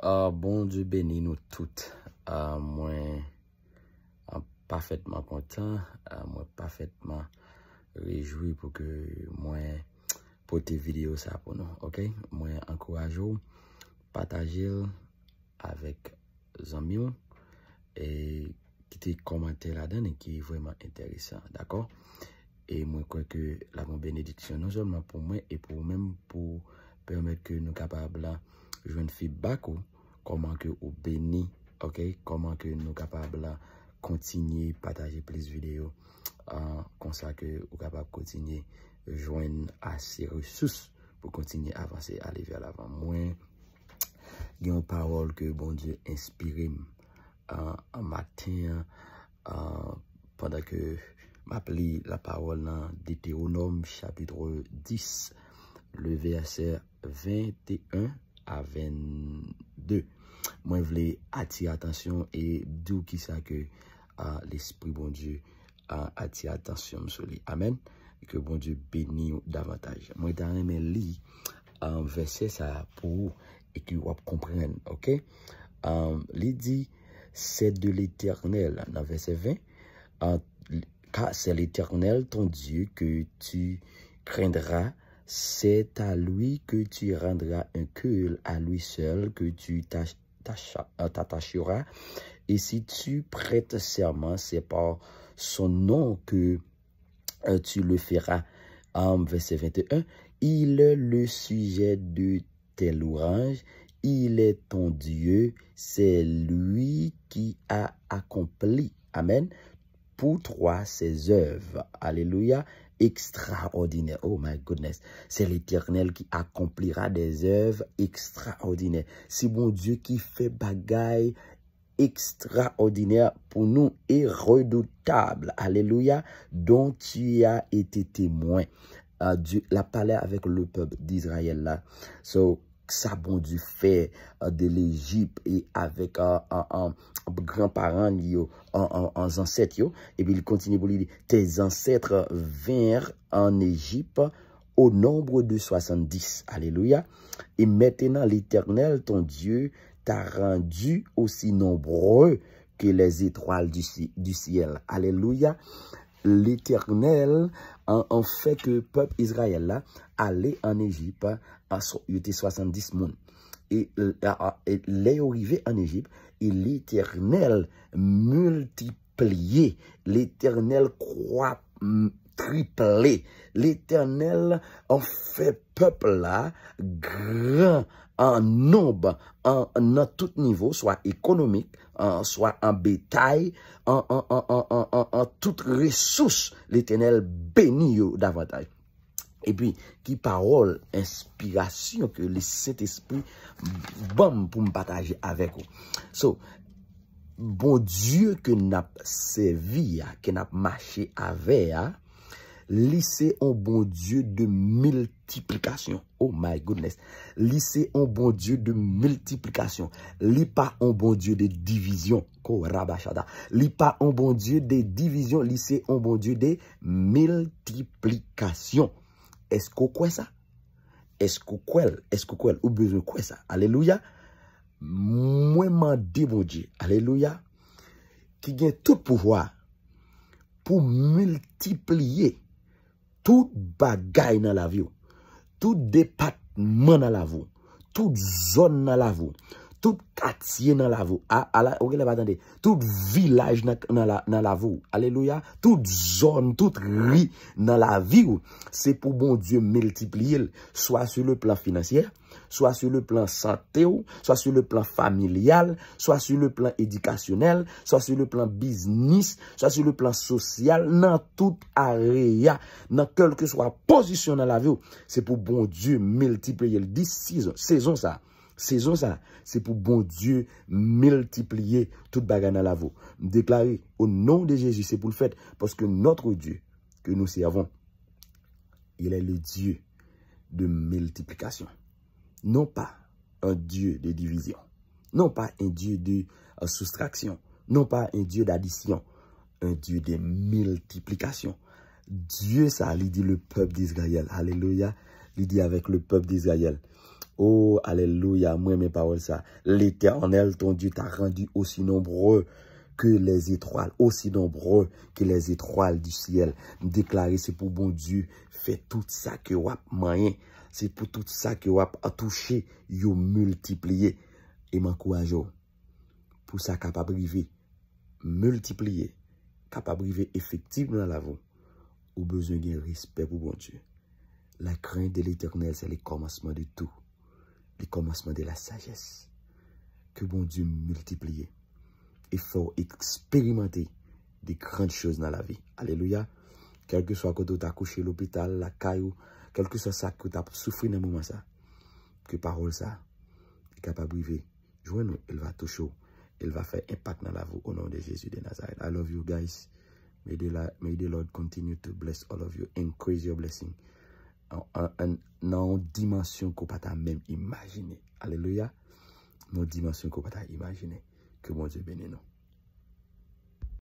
Bon Dieu bénit nous toutes. Moi, parfaitement content, moi parfaitement réjoui pour que moi porter vidéo ça pour nous, ok? Moi encourage vous, partager avec amis et qui te commenter là-dedans et qui est vraiment intéressant, d'accord? Et moi crois que la bonne bénédiction non seulement pour moi et pour même pour permettre que nous capables de jouer un feedback ou comment que vous béni, ok? Comment que nous capables de continuer partager plus de vidéos comme ça que vous capable continuer joindre assez ressources pour continuer à avancer, aller vers l'avant. Moi, il y a une parole que bon Dieu inspire un matin pendant que m'appelle la parole dans Deutéronome chapitre 10, le verset 21 à 22. Moi, je voulais attirer attention et dire qui ça que l'Esprit bon Dieu attire attention sur lui. Amen. Et que bon Dieu bénisse davantage. Moi, je vais lire un verset ça pour et que vous compreniez. Ok? Il dit, c'est de l'Éternel, dans verset 20, car c'est l'Éternel ton Dieu que tu craindras, c'est à lui que tu rendras un culte, à lui seul que tu t'attacheras, et si tu prêtes serment, c'est par son nom que tu le feras. Verset 21, il est le sujet de tes louanges, il est ton Dieu, c'est lui qui a accompli, amen, pour toi ses œuvres, alléluia, extraordinaires. Oh my goodness, c'est l'Éternel qui accomplira des œuvres extraordinaires. C'est mon Dieu qui fait bagaille extraordinaire pour nous et redoutable, alléluia, dont tu as été témoin. Dieu l'a parlé avec le peuple d'Israël là. So, ça bon Dieu fait de l'Égypte et avec grands-parents en ancêtres, et puis il continue pour lui dire, tes ancêtres vinrent en Égypte au nombre de 70, alléluia, et maintenant l'Éternel ton Dieu t'a rendu aussi nombreux que les étoiles du ciel, alléluia. L'Éternel en fait que le peuple Israël là allait en Égypte, il était 70 moun. Et les arrivés en Égypte, et l'Éternel multiplié, l'Éternel croît triplé, l'Éternel en fait peuple là grand en nombre, en tout niveau, soit économique, soit en bétail, en toute ressource, l'Éternel bénit davantage. Et puis, qui parole, inspiration que le Saint-Esprit bon pour me partager avec vous. So, bon Dieu que n'a servi, que n'a marché avec, lycée un bon Dieu de multiplication. Oh my goodness. Lycée un bon Dieu de multiplication. Li pas un bon Dieu de division. Ko rabashada. Li pas un bon Dieu de division. Lycée un bon Dieu de multiplication. Est-ce qu'on croit ça? Est-ce qu'on croit? Est-ce qu'on croit? Ou besoin quoi ça? Alléluia. Moi m'en dis bon Dieu. Alléluia. Qui gagne tout pouvoir pour multiplier tout bagaille dans la vie, tout département dans la vie, toute zone dans la vie, tout quartier dans la vie, tout village dans la vie, alléluia, toute zone, toute rue dans la vie, c'est pour bon Dieu multiplier, soit sur le plan financier, soit sur le plan santé, soit sur le plan familial, soit sur le plan éducationnel, soit sur le plan business, soit sur le plan social, dans toute area, dans quelle que soit position dans la vie, c'est pour bon Dieu multiplier. 10 saisons ça. Saison ça, c'est pour bon Dieu multiplier toute bagarre dans la vie. Déclarer au nom de Jésus, c'est pour le fait, parce que notre Dieu que nous servons, il est le Dieu de multiplication. Non pas un Dieu de division, non pas un Dieu de soustraction, non pas un Dieu d'addition, un Dieu de multiplication. Dieu, ça, il dit le peuple d'Israël. Alléluia. Il dit avec le peuple d'Israël. Oh, alléluia, moi mes paroles ça. L'Éternel, ton Dieu, t'a rendu aussi nombreux que les étoiles, aussi nombreux que les étoiles du ciel. Déclarer, c'est pour bon Dieu, fait tout ça que wap moyen. C'est pour tout ça que wap a touché, yo multiplié. Et m'encourage pour ça capable privé, multiplier, capable privé effectivement dans la vie. Ou besoin de respect pour bon Dieu. La crainte de l'Éternel, c'est le commencement de tout. Le commencement de la sagesse. Que bon Dieu multiplie. Et faut expérimenter des grandes choses dans la vie. Alléluia. Quel que soit quand tu as couché l'hôpital, la caillou, quel que soit ça que tu as souffert dans le moment ça. Que parole ça est capable de vivre. Joins-nous, elle va toucher. Elle va faire impact dans la vie au nom de Jésus de Nazareth. I love you guys. May the Lord continue to bless all of you. Increase your blessing. Dans une dimension qu'on ne peut pas même imaginer. Alléluia. Dans une dimension qu'on ne peut pas imaginer. Que mon Dieu bénisse nous.